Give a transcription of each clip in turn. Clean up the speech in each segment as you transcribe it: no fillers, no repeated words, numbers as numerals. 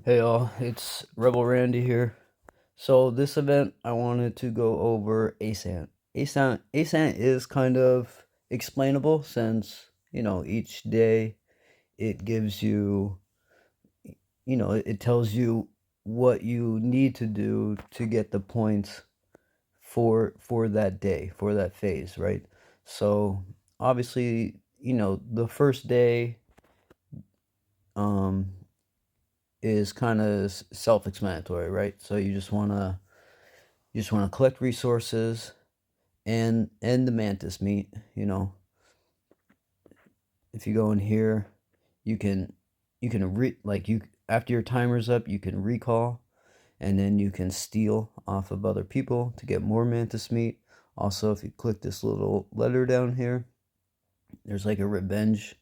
Hey y'all, it's Rebel Randy here. So this event I wanted to go over ASANT. ASANT is kind of explainable since, each day it gives you, it tells you what you need to do to get the points for that day, for that phase, right? So obviously, the first day um is kind of self-explanatory, right? So you just want to collect resources and the mantis meat. If you go in here, you can you after your timer's up, you can recall, and then you can steal off of other people to get more mantis meat. Also, if you click this little letter down here, there's like a revenge.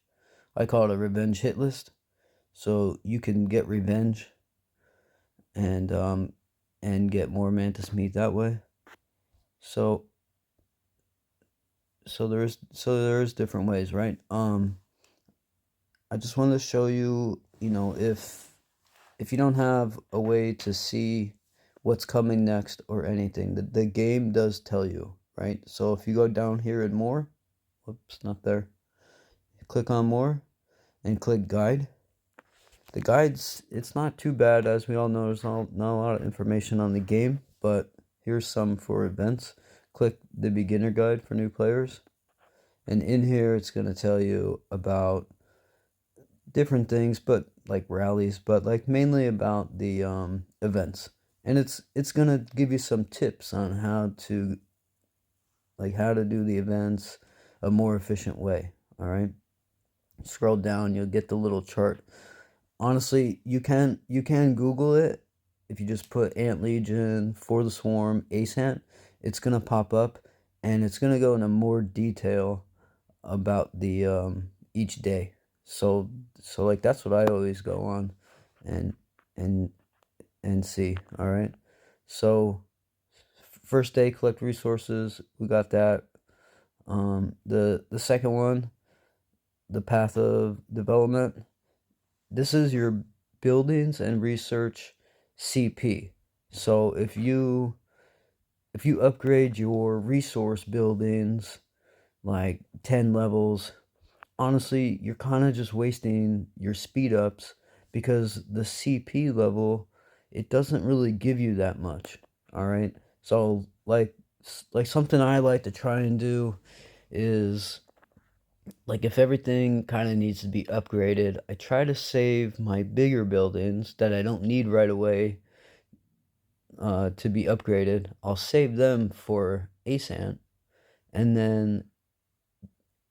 I call it a revenge hit list. So you can get revenge and get more mantis meat that way. So there's different ways, right? I just wanted to show you, if you don't have a way to see what's coming next or anything, the game does tell you, right? So if you go down here and more, whoops, not there. Click on more and click guide. The guides, it's not too bad. As we all know, there's not a lot of information on the game, but here's some for events. Click the beginner guide for new players. And in here, it's going to tell you about different things, but like rallies, but like mainly about the events. And it's going to give you some tips on how to do the events a more efficient way, all right? Scroll down, you'll get the little chart. Honestly, you can Google it. If you just put Ant Legion for the Swarm ASANT, it's going to pop up and it's going to go into more detail about the each day. So like that's what I always go on and and see. All right. So first day, collect resources. We got that. The second one, the path of development. This is your buildings and research CP. So if you upgrade your resource buildings like 10 levels, honestly, you're kind of just wasting your speed ups because the CP level, it doesn't really give you that much. All right. So like something I like to try and do is like if everything kind of needs to be upgraded, I try to save my bigger buildings that I don't need right away to be upgraded. I'll save them for ASANT, and then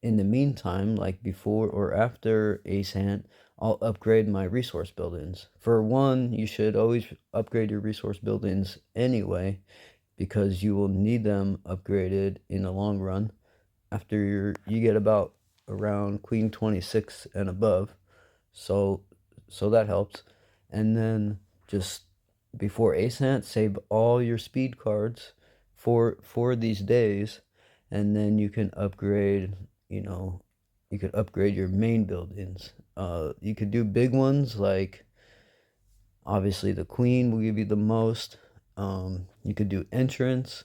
in the meantime, like before or after ASANT, I'll upgrade my resource buildings. For one, you should always upgrade your resource buildings anyway, because you will need them upgraded in the long run after you get about around Queen 26 and above. So that helps. And then just before ASANT, save all your speed cards for these days, and then you can upgrade, you know, you could upgrade your main buildings. You could do big ones like obviously the Queen will give you the most. You could do entrance,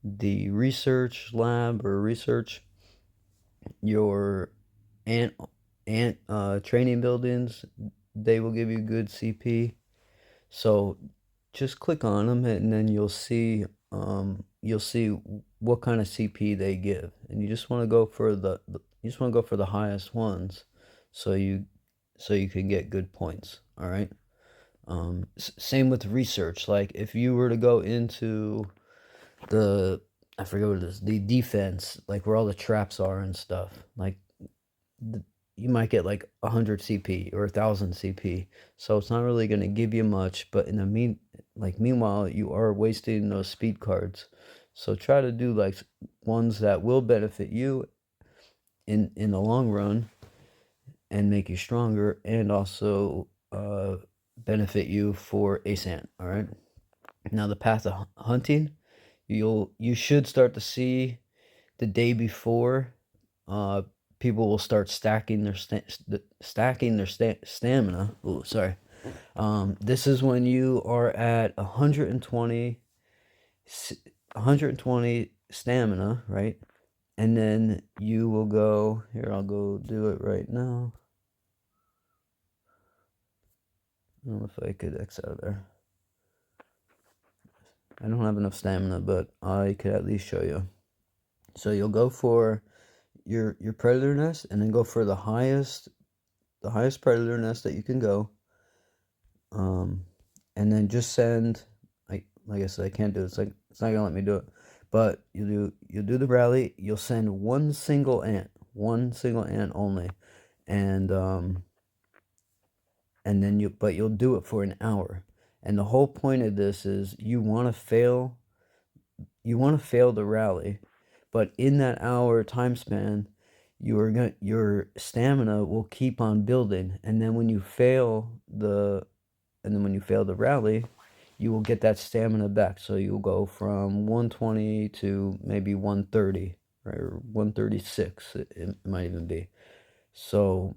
the research lab or research, your ant training buildings, they will give you good CP. So just click on them and then you'll see what kind of CP they give. And you just want to go for the highest ones so you can get good points, all right? Same with research. Like if you were to go into the I forget what it is, the defense, like where all the traps are and stuff. Like the, you might get like 100 CP or 1,000 CP, so it's not really going to give you much. But in the meanwhile, you are wasting those speed cards. So try to do like ones that will benefit you in the long run and make you stronger, and also benefit you for ASANT. All right. Now the path of hunting, you should start to see the day before, people will start stacking their stamina. Oh, sorry. This is when you are at 120 stamina, right? And then you will go here. I'll go do it right now. I don't know if I could X out of there. I don't have enough stamina, but I could at least show you. So you'll go for your predator nest, and then go for the highest predator nest that you can go. And then just send, like I said, I can't do it. It's not gonna let me do it. But you'll do the rally. You'll send one single ant only, and then you'll do it for an hour. And the whole point of this is you want to fail the rally, but in that hour time span, your stamina will keep on building, and then when you fail the rally, you will get that stamina back. So you'll go from 120 to maybe 130, right, or 136. It might even be. So,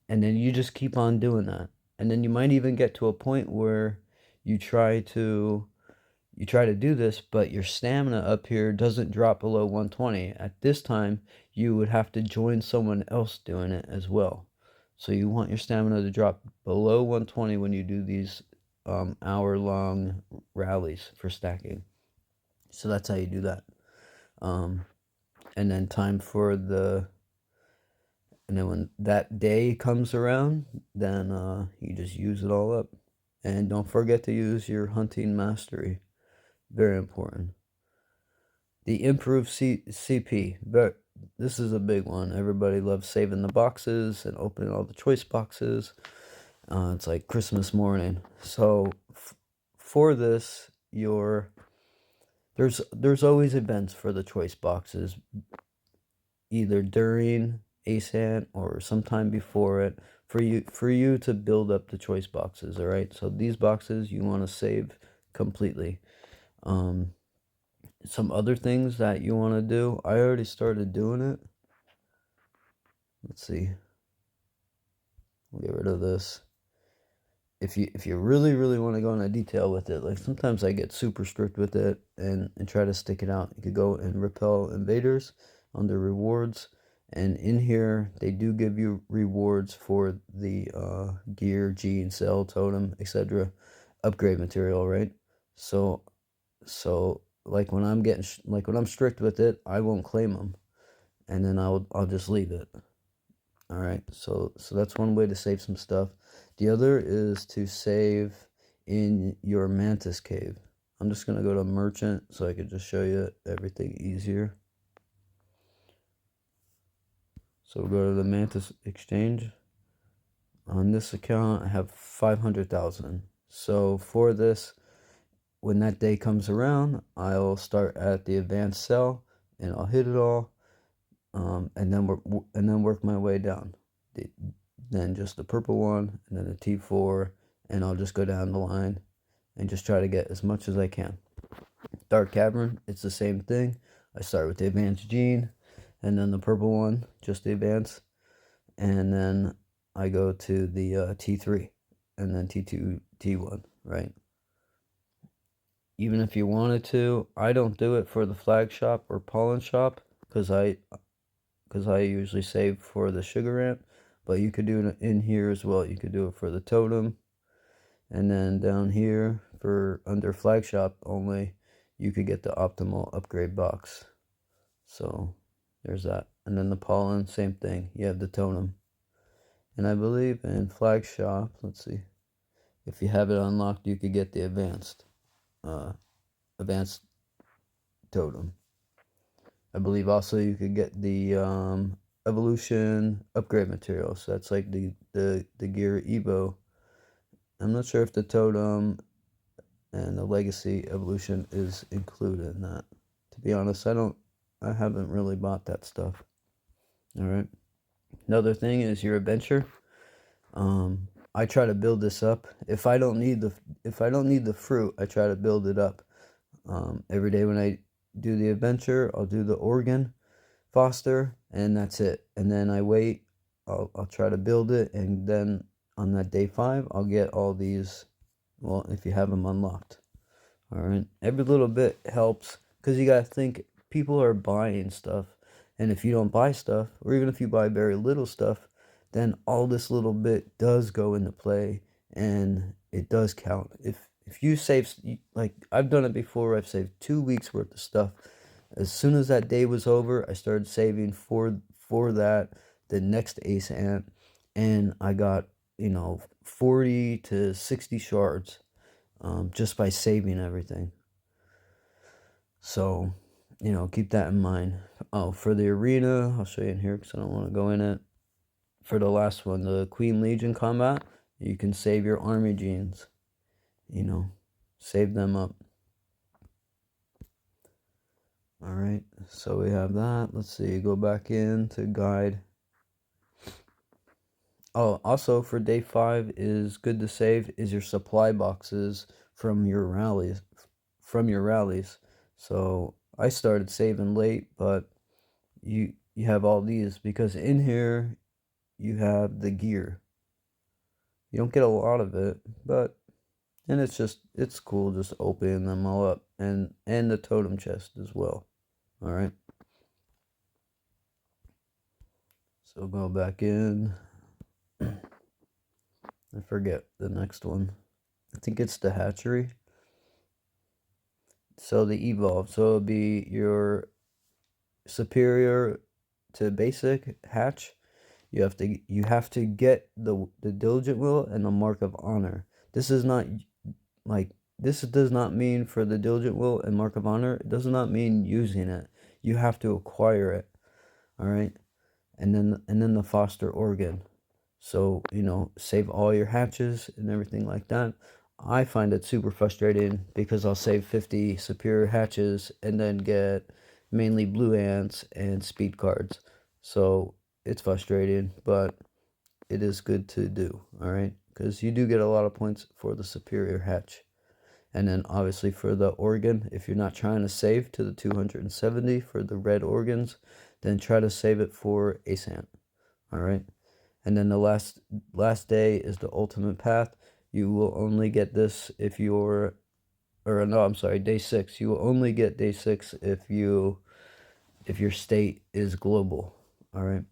and then you just keep on doing that, and then you might even get to a point where you try to do this, but your stamina up here doesn't drop below 120. At this time, you would have to join someone else doing it as well. So you want your stamina to drop below 120 when you do these hour-long rallies for stacking. So that's how you do that. And then and then when that day comes around, then you just use it all up. And don't forget to use your hunting mastery. Very important. The improved CP. But this is a big one. Everybody loves saving the boxes and opening all the choice boxes. It's like Christmas morning. So for this, there's always events for the choice boxes, either during ASAN or sometime before it, for you to build up the choice boxes. All right. So these boxes you want to save completely. Some other things that you want to do. I already started doing it. Let's see. We'll get rid of this. If you really want to go into detail with it, like sometimes I get super strict with it and try to stick it out. You could go and repel invaders under rewards, and in here they do give you rewards for the gear, gene, cell, totem, etc. upgrade material, right? So like when I'm strict with it, I won't claim them, and then I'll just leave it. All right, so that's one way to save some stuff. The other is to save in your mantis cave. I'm just gonna go to merchant so I could just show you everything easier. So we'll go to the mantis exchange. On this account, I have 500,000. So for this, when that day comes around, I'll start at the advanced cell and I'll hit it all, and then work my way down. Then just the purple one, and then the T4, and I'll just go down the line and just try to get as much as I can. Dark Cavern, it's the same thing. I start with the advanced gene, and then the purple one, just the advanced, and then I go to the T3, and then T2, T1, right? Even if you wanted to, I don't do it for the flag shop or pollen shop because I usually save for the sugar ant, but you could do it in here as well. You could do it for the totem, and then down here for under flag shop only, you could get the optimal upgrade box. So there's that. And then the pollen, same thing. You have the totem. And I believe in flag shop, let's see, if you have it unlocked, you could get the advanced totem. I believe also you could get the evolution upgrade material. So that's like the gear Evo. I'm not sure if the totem and the legacy evolution is included in that. To be honest, I haven't really bought that stuff. All right. Another thing is your adventure. I try to build this up. If I don't need the fruit, I try to build it up. Every day when I do the adventure, I'll do the organ foster, and that's it. And then I wait. I'll try to build it, and then on that day 5, I'll get all these, well, if you have them unlocked. All right, every little bit helps, because you gotta think, people are buying stuff, and if you don't buy stuff, or even if you buy very little stuff, then all this little bit does go into play, and it does count. If you save, like I've done it before, I've saved 2 weeks worth of stuff. As soon as that day was over, I started saving for that the next ace ant, and I got, 40 to 60 shards, just by saving everything. So, keep that in mind. Oh, for the arena, I'll show you in here because I don't want to go in it. For the last one, the Queen Legion combat, you can save your army genes. Save them up. Alright, so we have that. Let's see, go back into guide. Oh, also for day 5 is good to save is your supply boxes from your rallies. So I started saving late, but you have all these because in here you have the gear. You don't get a lot of it, but it's cool just opening them all up, and the totem chest as well. All right. So go back in. I forget the next one. I think it's the hatchery. So the evolve. So it'll be your superior to basic hatch. You have to get the diligent will and the mark of honor. This is not this does not mean for the diligent will and mark of honor. It does not mean using it. You have to acquire it. All right, and then the foster organ. So, save all your hatches and everything like that. I find it super frustrating because I'll save 50 superior hatches and then get mainly blue ants and speed cards. So, it's frustrating, but it is good to do, all right? Because you do get a lot of points for the superior hatch. And then obviously for the organ, if you're not trying to save to the 270 for the red organs, then try to save it for ace ant, all right? And then the last day is the ultimate path. You will only get this if you're, or no, I'm sorry, day 6. You will only get day 6 if your state is global. All right.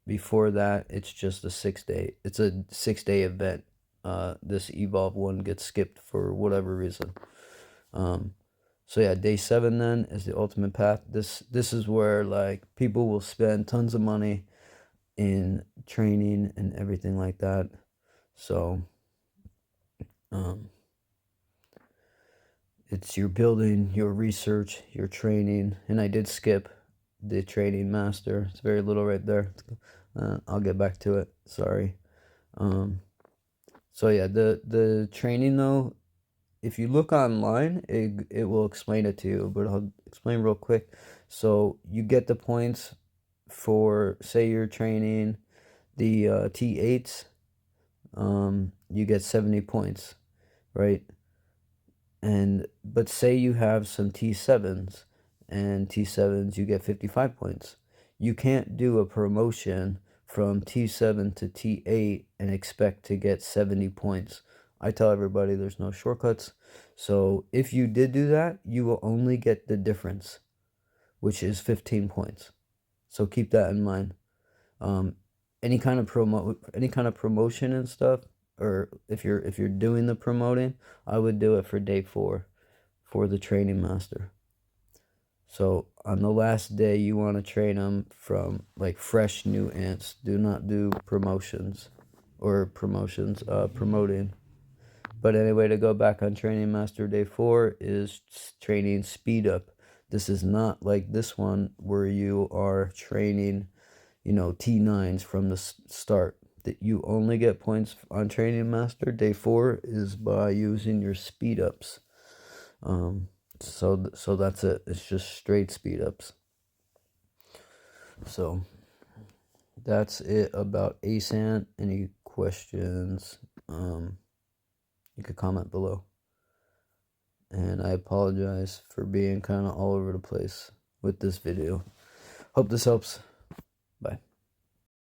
Before that, it's just a 6-day. It's a 6-day event. This evolve one gets skipped for whatever reason. So yeah, day 7 then is the ultimate path. This is where like people will spend tons of money in training and everything like that. So it's your building, your research, your training, and I did skip the training master. It's very little right there. I'll get back to it. Sorry. So yeah, the training though, if you look online, it will explain it to you, but I'll explain real quick. So you get the points for, say you're training the T8s, you get 70 points, right? But say you have some T7s, and T7s you get 55 points. You can't do a promotion from T7 to T8 and expect to get 70 points. I tell everybody there's no shortcuts. So if you did do that, you will only get the difference, which is 15 points. So keep that in mind. Any kind of promotion and stuff, or if you're doing the promoting, I would do it for day 4 for the training master. So on the last day, you want to train them from like fresh new ants. Do not do promotions promoting. But anyway, to go back on training master, day 4 is training speed up. This is not like this one where you are training, T9s from the start. That you only get points on training master. Day 4 is by using your speed ups. So that's it. It's just straight speed ups. So that's it about ace ant. Any questions? You could comment below. And I apologize for being kind of all over the place with this video. Hope this helps.